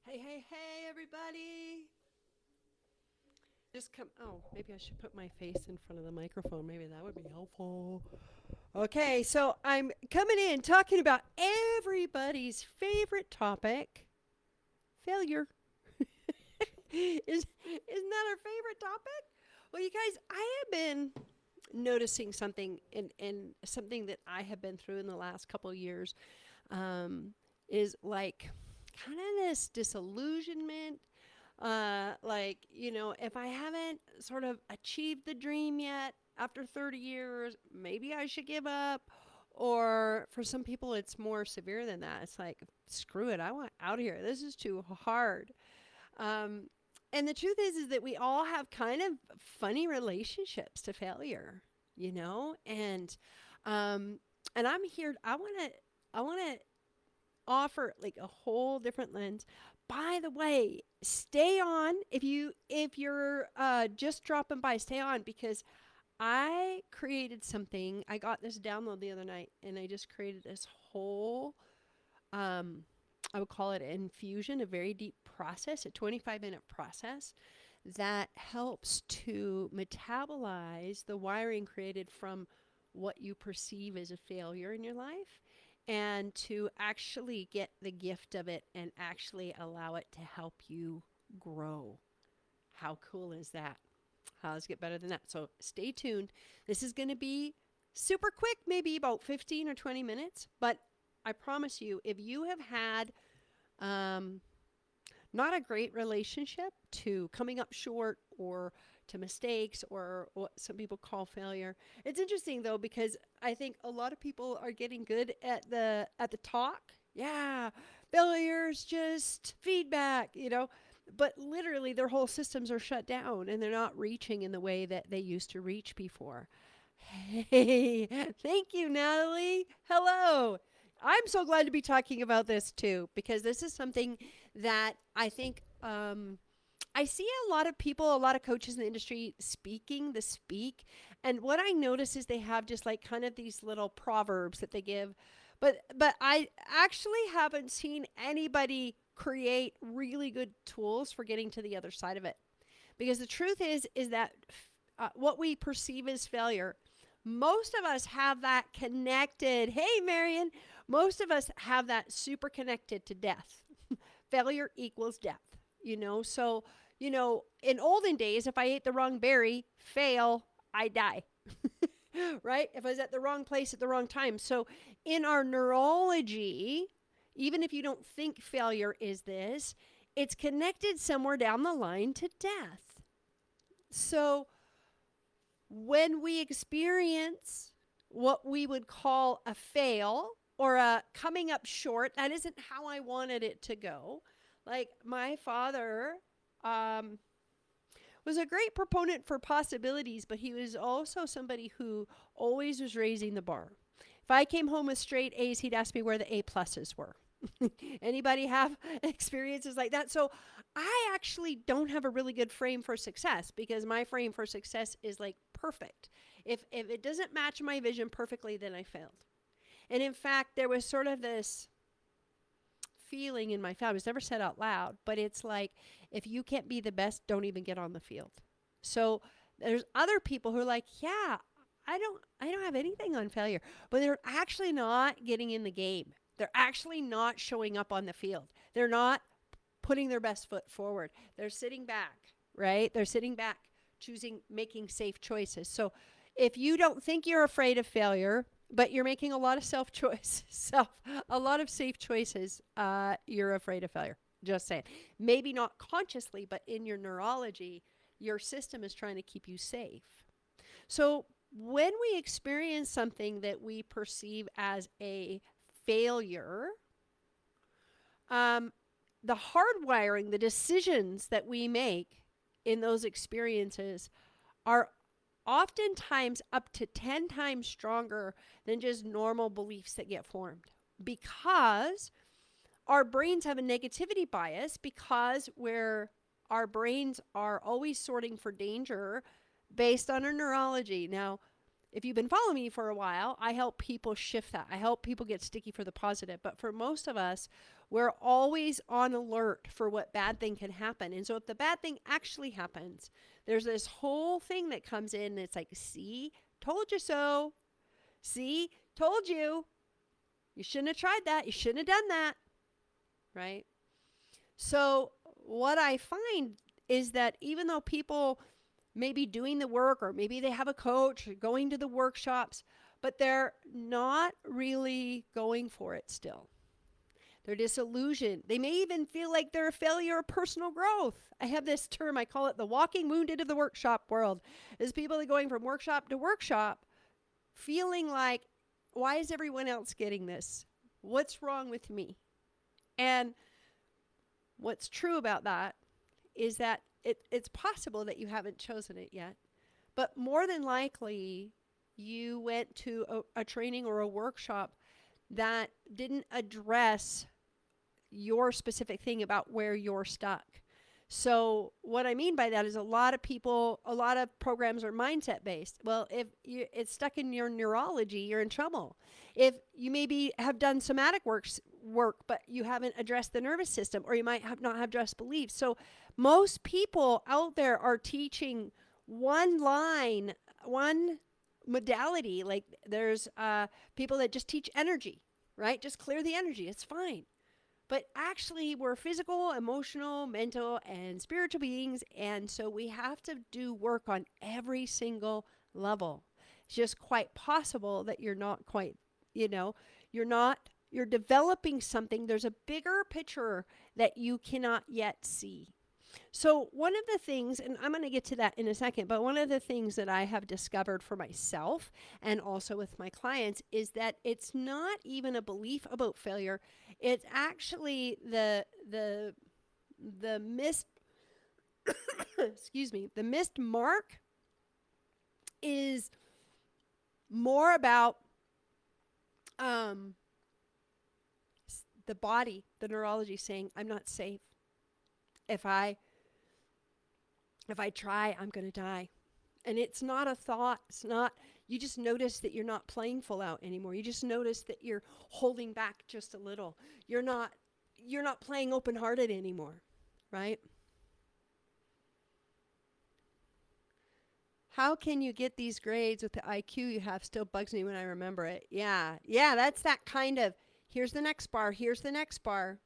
Hey, hey, hey, everybody. Just come. Oh, maybe I should put my face in front of the microphone. Maybe that would be helpful. Okay, so I'm coming in talking about everybody's favorite topic failure. Isn't that our favorite topic? Well, you guys, I have been noticing something in something that I have been through in the last couple of years um, is like kind of this disillusionment. If I haven't sort of achieved the dream yet after 30 years, maybe I should give up. Or for some people, it's more severe than that. It's like, screw it, I want out of here. This is too hard. Um, and the truth is that we all have kind of funny relationships to failure, you know? Um, and I'm here, I want to offer like a whole different lens. By the way, stay on if you're just dropping by, stay on because I created something. I got this download the other night and I just created this whole um I would call it an infusion, a very deep process, a 25-minute process that helps to metabolize the wiring created from what you perceive as a failure in your life and to actually get the gift of it and actually allow it to help you grow. How cool is that? How does it get better than that? So stay tuned. This is going to be super quick, maybe about 15 or 20 minutes, but I promise you, if you have had um, not a great relationship to coming up short or to mistakes or what some people call failure. It's interesting though because I think a lot of people are getting good at the talk. Yeah, failure's just feedback, you know. But literally their whole systems are shut down and they're not reaching in the way that they used to reach before. Hey, thank you, Natalie. Hello. I'm so glad to be talking about this too because this is something that I think I see a lot of people, a lot of coaches in the industry speaking the speak. And what I notice is they have just like kind of these little proverbs that they give. But I actually haven't seen anybody create really good tools for getting to the other side of it. Because the truth is that what we perceive as failure, most of us have that connected. Hey, Marion, most of us have that super connected to death. Failure equals death, you know? So, in olden days, if I ate the wrong berry, fail, I die. Right? If I was at the wrong place at the wrong time. So, in our neurology, even if you don't think failure is this, it's connected somewhere down the line to death. So, when we experience what we would call a fail or a coming up short, that isn't how I wanted it to go. Like my father um, was a great proponent for possibilities, but he was also somebody who always was raising the bar. If I came home with straight A's, he'd ask me where the A pluses were. Anybody have experiences like that? So I actually don't have a really good frame for success because my frame for success is like perfect. If it doesn't match my vision perfectly, then I failed. And in fact, there was sort of this feeling in my family. It's never said out loud, but it's like if you can't be the best, don't even get on the field. So there's other people who are like, yeah, I don't have anything on failure, but they're actually not getting in the game. They're actually not showing up on the field. They're not putting their best foot forward. They're sitting back, right? They're sitting back, choosing making safe choices. So if you don't think you're afraid of failure, but you're making a lot of a lot of safe choices, you're afraid of failure. Just saying. Maybe not consciously, but in your neurology, your system is trying to keep you safe. So when we experience something that we perceive as a failure, um, the hardwiring, the decisions that we make in those experiences are oftentimes up to 10 times stronger than just normal beliefs that get formed because our brains have a negativity bias because our brains are always sorting for danger based on our neurology. Now, if you've been following me for a while, I help people shift that. I help people get sticky for the positive. But for most of us, we're always on alert for what bad thing can happen. And so if the bad thing actually happens, there's this whole thing that comes in and it's like, see, told you so. See, told you. You shouldn't have tried that. You shouldn't have done that. Right? So what I find is that even though people may be doing the work, or maybe they have a coach or going to the workshops, but they're not really going for it still. They're disillusioned. They may even feel like they're a failure of personal growth. I have this term, I call it the walking wounded of the workshop world. Is people are going from workshop to workshop feeling like, why is everyone else getting this? What's wrong with me? And what's true about that is that it's possible that you haven't chosen it yet. But more than likely, you went to a training or a workshop that didn't address your specific thing about where you're stuck. So what I mean by that is a lot of programs are mindset based. Well, if it's stuck in your neurology, you're in trouble. If you maybe have done somatic work, but you haven't addressed the nervous system, or you might not have addressed beliefs. So most people out there are teaching one line, one modality. Like there's people that just teach energy, right? Just clear the energy. It's fine. But actually, we're physical, emotional, mental, and spiritual beings. And so we have to do work on every single level. It's just quite possible that you're not quite, you're developing something. There's a bigger picture that you cannot yet see. So one of the things, and I'm going to get to that in a second, but one of the things that I have discovered for myself and also with my clients is that it's not even a belief about failure. It's actually the missed, excuse me, the missed mark is more about the body, the neurology saying, I'm not safe. If I try, I'm going to die. And it's not a thought. It's not, you just notice that you're not playing full out anymore. You just notice that you're holding back just a little. You're not playing open-hearted anymore, right? How can you get these grades with the IQ you have? Still bugs me when I remember it. Yeah, that's that kind of, here's the next bar, here's the next bar.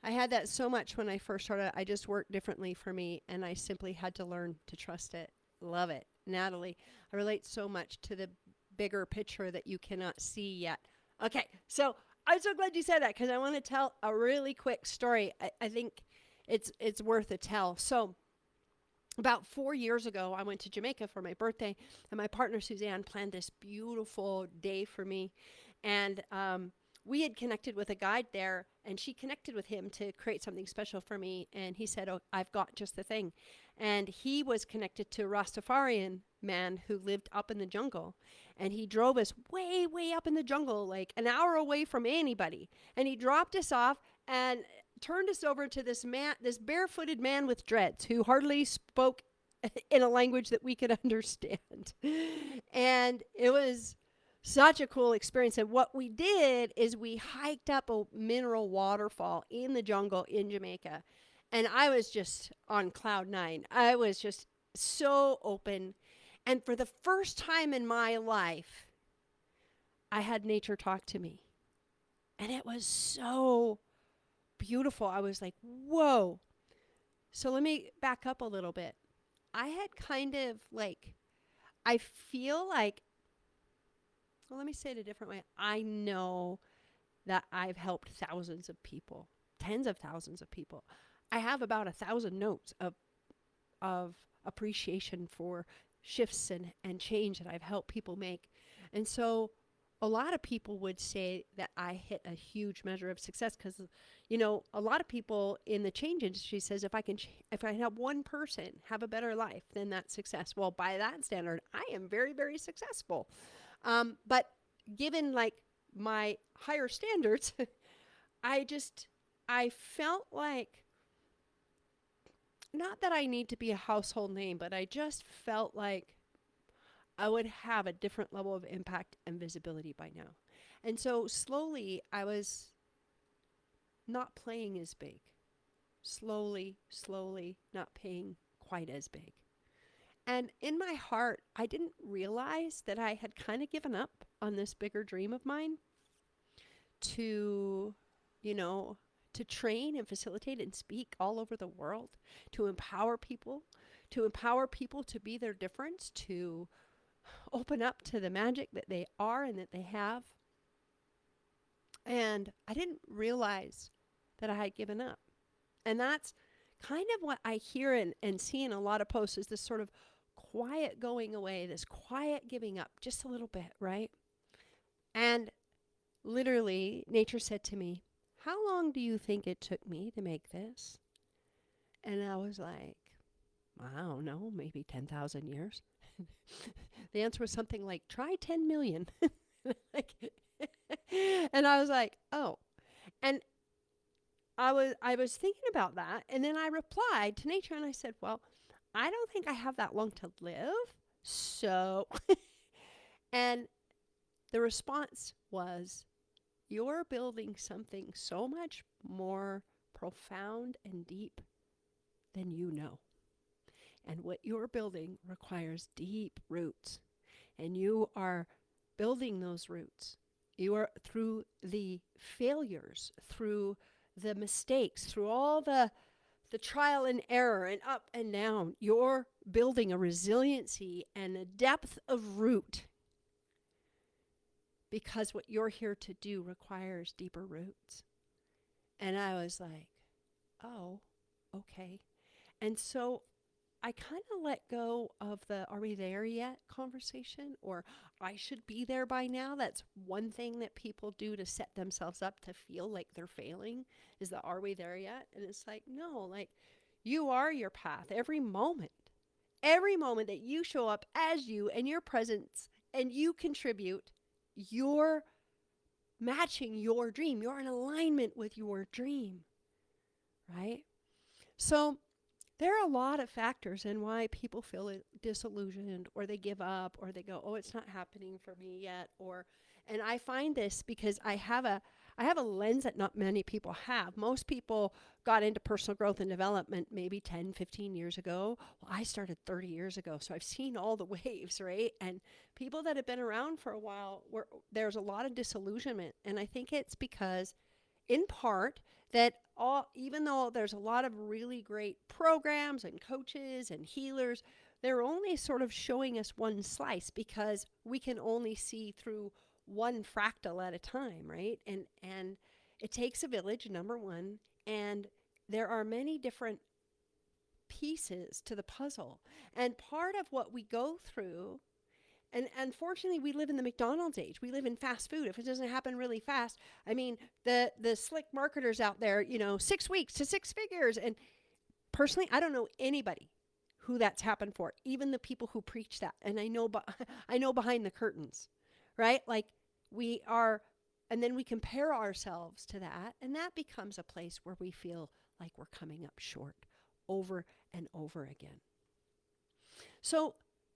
I had that so much when I first started. I just worked differently for me, and I simply had to learn to trust it. Love it. Natalie, I relate so much to the bigger picture that you cannot see yet. Okay, so I'm so glad you said that because I want to tell a really quick story. I think it's worth a tell. So about 4 years ago, I went to Jamaica for my birthday, and my partner Suzanne planned this beautiful day for me. And we had connected with a guide there, and she connected with him to create something special for me. And he said, oh, I've got just the thing. And he was connected to a Rastafarian man who lived up in the jungle. And he drove us way, way up in the jungle, like an hour away from anybody. And he dropped us off and turned us over to this man, this barefooted man with dreads who hardly spoke in a language that we could understand. And it was such a cool experience. And what we did is we hiked up a mineral waterfall in the jungle in Jamaica. And I was just on cloud nine. I was just so open. And for the first time in my life, I had nature talk to me. And it was so beautiful. I was like, whoa. So let me back up a little bit. I had kind of like, I feel like, well, let me say it a different way. I know that I've helped thousands of people, tens of thousands of people. I have about 1,000 notes of appreciation for shifts and change that I've helped people make. And so a lot of people would say that I hit a huge measure of success because, a lot of people in the change industry says if I help one person have a better life, then that's success. Well, by that standard, I am very, very successful. But given like my higher standards, I felt like, not that I need to be a household name, but I just felt like I would have a different level of impact and visibility by now. And so slowly I was not playing as big. Slowly not paying quite as big. And in my heart, I didn't realize that I had kind of given up on this bigger dream of mine to, you know, to train and facilitate and speak all over the world, to empower people to be their difference, to open up to the magic that they are and that they have. And I didn't realize that I had given up. And that's kind of what I hear and see in a lot of posts is this sort of quiet going away, this quiet giving up just a little bit, right? And literally, nature said to me, "How long do you think it took me to make this?" And I was like, "I don't know, maybe 10,000 years." The answer was something like, "Try 10 million." Like, and I was like, "Oh." And I was thinking about that, and then I replied to nature and I said, "Well, I don't think I have that long to live." So, and the response was, "You're building something so much more profound and deep than you know. And what you're building requires deep roots. And you are building those roots. You are through the failures, through the mistakes, through all the trial and error and up and down. You're building a resiliency and a depth of root because what you're here to do requires deeper roots." And I was like, "Oh, okay." And so I kind of let go of the "are we there yet" conversation, or "I should be there by now." That's one thing that people do to set themselves up to feel like they're failing, is the "are we there yet?" And it's like, no, like, you are your path every moment. Every moment that you show up as you and your presence and you contribute, you're matching your dream. You're in alignment with your dream, right? So there are a lot of factors in why people feel disillusioned, or they give up, or they go, "Oh, it's not happening for me yet." And I find this because I have a lens that not many people have. Most people got into personal growth and development maybe 10, 15 years ago. Well, I started 30 years ago, so I've seen all the waves, right? And people that have been around for a while, there's a lot of disillusionment. And I think it's because, in part, that even though there's a lot of really great programs and coaches and healers, they're only sort of showing us one slice because we can only see through one fractal at a time, right? And it takes a village, number one, and there are many different pieces to the puzzle. And part of what we go through, and unfortunately, we live in the McDonald's age. We live in fast food. If it doesn't happen really fast, I mean, the slick marketers out there, 6 weeks to six figures. And personally, I don't know anybody who that's happened for, even the people who preach that. And I know, I know behind the curtains, right? Like, we are, and then we compare ourselves to that, and that becomes a place where we feel like we're coming up short over and over again. So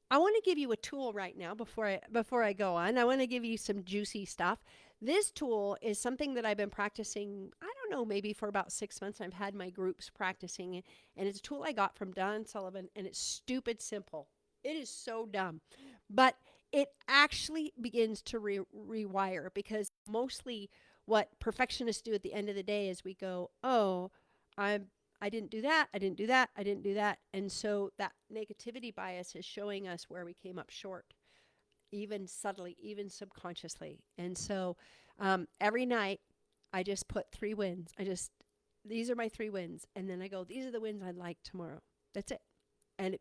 I want to give you a tool right now before I go on. I want to give you some juicy stuff. This tool is something that I've been practicing, I don't know, maybe for about 6 months. I've had my groups practicing it, and it's a tool I got from Don Sullivan, and it's stupid simple. It is so dumb, but it actually begins to rewire, because mostly what perfectionists do at the end of the day is we go, "Oh, I didn't do that. I didn't do that. I didn't do that." And so that negativity bias is showing us where we came up short, even subtly, even subconsciously. And so every night I just put 3 wins. These are my 3 wins. And then I go, "These are the wins I'd like tomorrow." That's it. And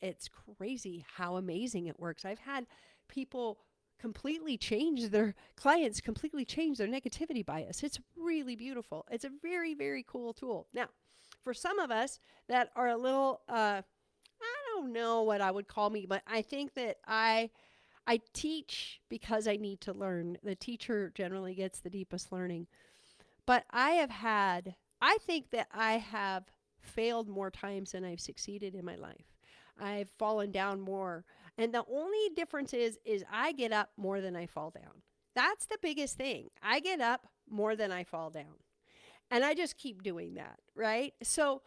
it's crazy how amazing it works. I've had people completely change their clients, completely change their negativity bias. It's really beautiful. It's a very, very cool tool. Now, for some of us that are a little, I don't know what I would call me, but I think that I teach because I need to learn. The teacher generally gets the deepest learning. But I think that I have failed more times than I've succeeded in my life. I've fallen down more. And the only difference is I get up more than I fall down. That's the biggest thing. I get up more than I fall down. And I just keep doing that, right? So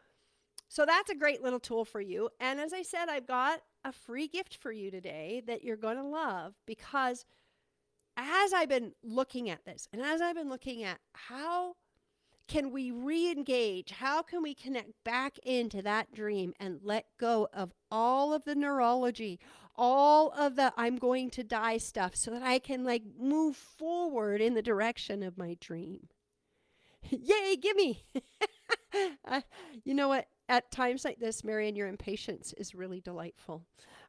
that's a great little tool for you. And as I said, I've got a free gift for you today that you're going to love, because as I've been looking at this and as I've been looking at how can we re-engage, how can we connect back into that dream and let go of all of the neurology, all of the I'm going to die stuff, so that I can like move forward in the direction of my dream. Yay, gimme. uh, you know what? At times like this, Marion, your impatience is really delightful.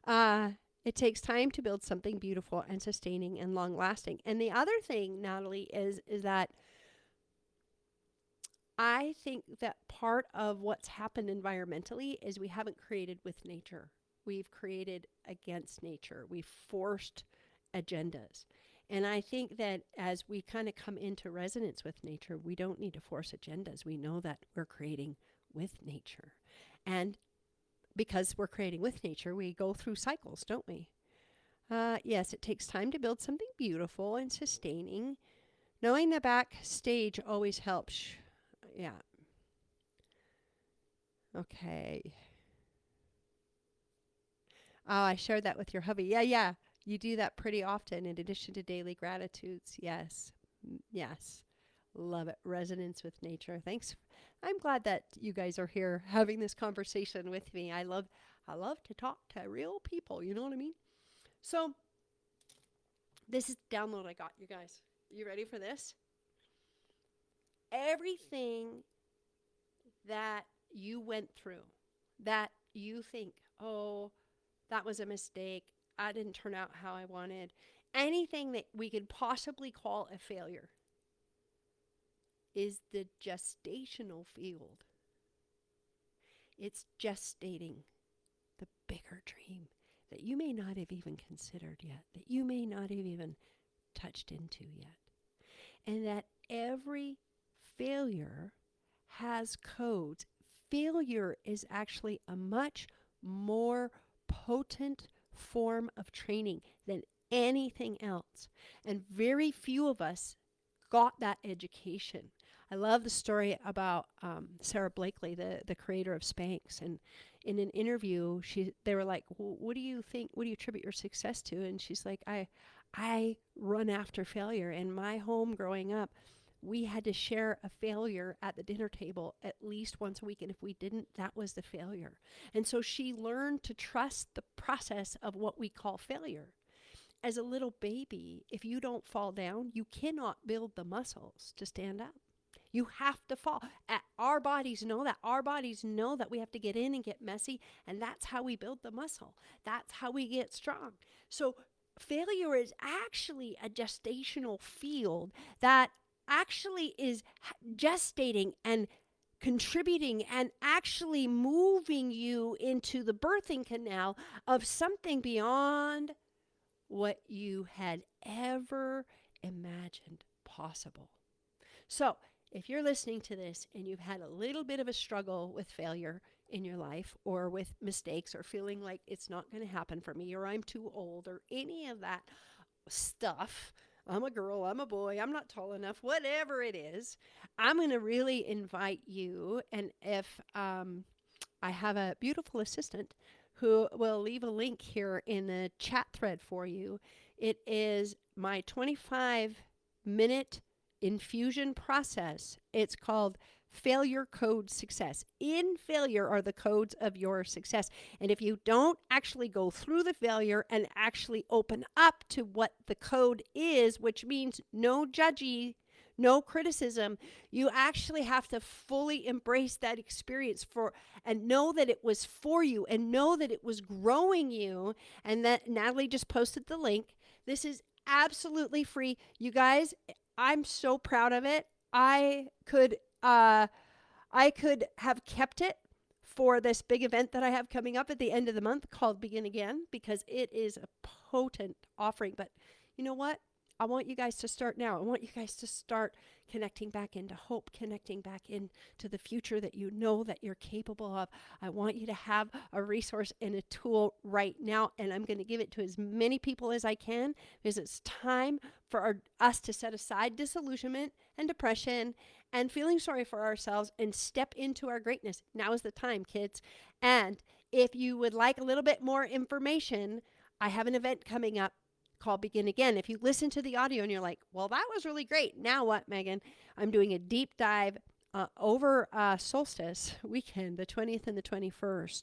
Uh, it takes time to build something beautiful and sustaining and long lasting. And the other thing, Natalie, is that I think that part of what's happened environmentally is we haven't created with nature. We've created against nature. We've forced agendas. And I think that as we kind of come into resonance with nature, we don't need to force agendas. We know that we're creating with nature. And because we're creating with nature, we go through cycles, don't we? Yes, it takes time to build something beautiful and sustaining. Knowing the backstage always helps. Yeah. Okay. Oh, I shared that with your hubby. Yeah, yeah. You do that pretty often in addition to daily gratitudes. Yes. Yes. Love it. Resonance with nature. Thanks. I'm glad that you guys are here having this conversation with me. I love to talk to real people, you know what I mean? So, this is the download I got, you guys. You ready for this? Everything that you went through, that you think, oh, that was a mistake, I didn't turn out how I wanted, anything that we could possibly call a failure is the gestational field. It's gestating the bigger dream that you may not have even considered yet, that you may not have even touched into yet. And that every failure has codes. Failure is actually a much more potent form of training than anything else. And very few of us got that education. I love the story about Sarah Blakely, the creator of Spanx. And in an interview, they were like, well, what do you think, what do you attribute your success to? And she's like, I run after failure. In my home growing up, we had to share a failure at the dinner table at least once a week. And if we didn't, that was the failure. And so she learned to trust the process of what we call failure. As a little baby, if you don't fall down, you cannot build the muscles to stand up. You have to fall. Our bodies know that. Our bodies know that we have to get in and get messy, and that's how we build the muscle. That's how we get strong. So failure is actually a gestational field that actually is gestating and contributing and actually moving you into the birthing canal of something beyond what you had ever imagined possible. So, if you're listening to this and you've had a little bit of a struggle with failure in your life, or with mistakes, or feeling like it's not going to happen for me, or I'm too old, or any of that stuff, I'm a girl, I'm a boy, I'm not tall enough, whatever it is, I'm going to really invite you. And if I have a beautiful assistant who will leave a link here in the chat thread for you. It is my 25-minute infusion process. It's called Failure Code Success. In failure are the codes of your success. And if you don't actually go through the failure and actually open up to what the code is, which means no judgy, no criticism, you actually have to fully embrace that experience and know that it was for you, and know that it was growing you. And that Natalie just posted the link. This is absolutely free. You guys, I'm so proud of it. I could have kept it for this big event that I have coming up at the end of the month called Begin Again, because it is a potent offering. But you know what? I want you guys to start now. I want you guys to start connecting back into hope, connecting back into the future that you know that you're capable of. I want you to have a resource and a tool right now, and I'm going to give it to as many people as I can, because it's time for us to set aside disillusionment and depression and feeling sorry for ourselves and step into our greatness. Now is the time, kids. And if you would like a little bit more information, I have an event coming up called Begin Again. If you listen to the audio and you're like, well, that was really great. Now what, Megan? I'm doing a deep dive over solstice weekend, the 20th and the 21st,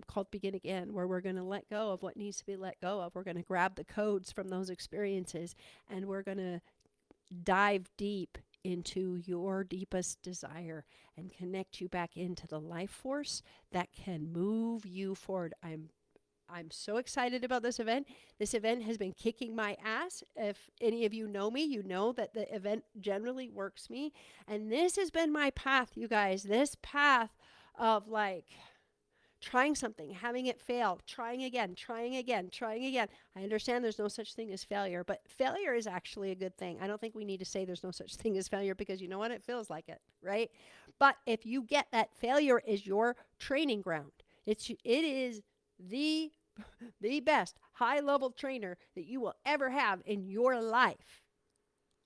called Begin Again, where we're going to let go of what needs to be let go of. We're going to grab the codes from those experiences, and we're going to dive deep into your deepest desire and connect you back into the life force that can move you forward. I'm so excited about this event. This event has been kicking my ass. If any of you know me, you know that the event generally works me. And this has been my path, you guys. This path of like trying something, having it fail, trying again, trying again, trying again. I understand there's no such thing as failure, but failure is actually a good thing. I don't think we need to say there's no such thing as failure, because you know what? It feels like it, right? But if you get that failure is your training ground, it is the best high-level trainer that you will ever have in your life.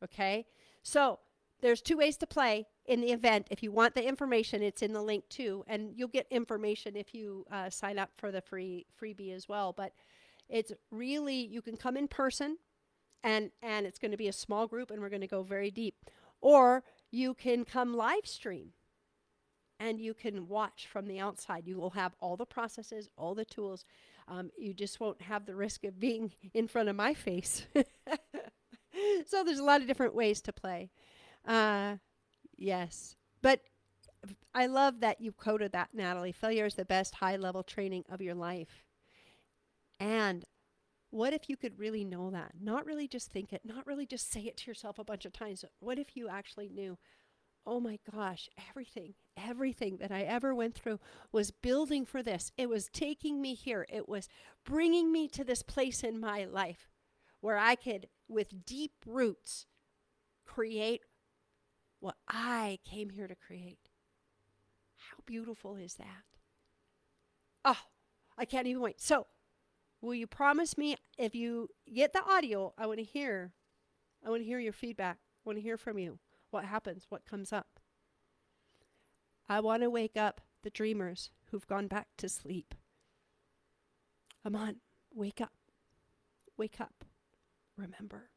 Okay? So there's two ways to play in the event. If you want the information, it's in the link too. And you'll get information if you sign up for the freebie as well. But it's really, you can come in person, and it's going to be a small group, and we're going to go very deep. Or you can come live stream, and you can watch from the outside. You will have all the processes, all the tools. You just won't have the risk of being in front of my face. So there's a lot of different ways to play. Yes. But I love that you quoted that, Natalie. Failure is the best high-level training of your life. And what if you could really know that? Not really just think it, not really just say it to yourself a bunch of times. What if you actually knew, oh my gosh, everything that I ever went through was building for this. It was taking me here. It was bringing me to this place in my life where I could, with deep roots, create what I came here to create. How beautiful is that? Oh, I can't even wait. So, will you promise me, if you get the audio, I want to hear your feedback. I want to hear from you. What happens? What comes up? I want to wake up the dreamers who've gone back to sleep. Come on, wake up. Wake up. Remember.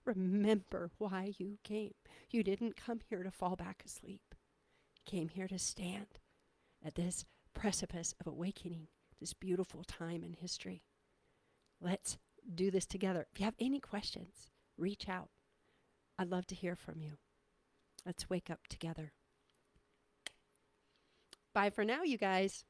Remember why you came. You didn't come here to fall back asleep. You came here to stand at this precipice of awakening, this beautiful time in history. Let's do this together. If you have any questions, reach out. I'd love to hear from you. Let's wake up together. Bye for now, you guys.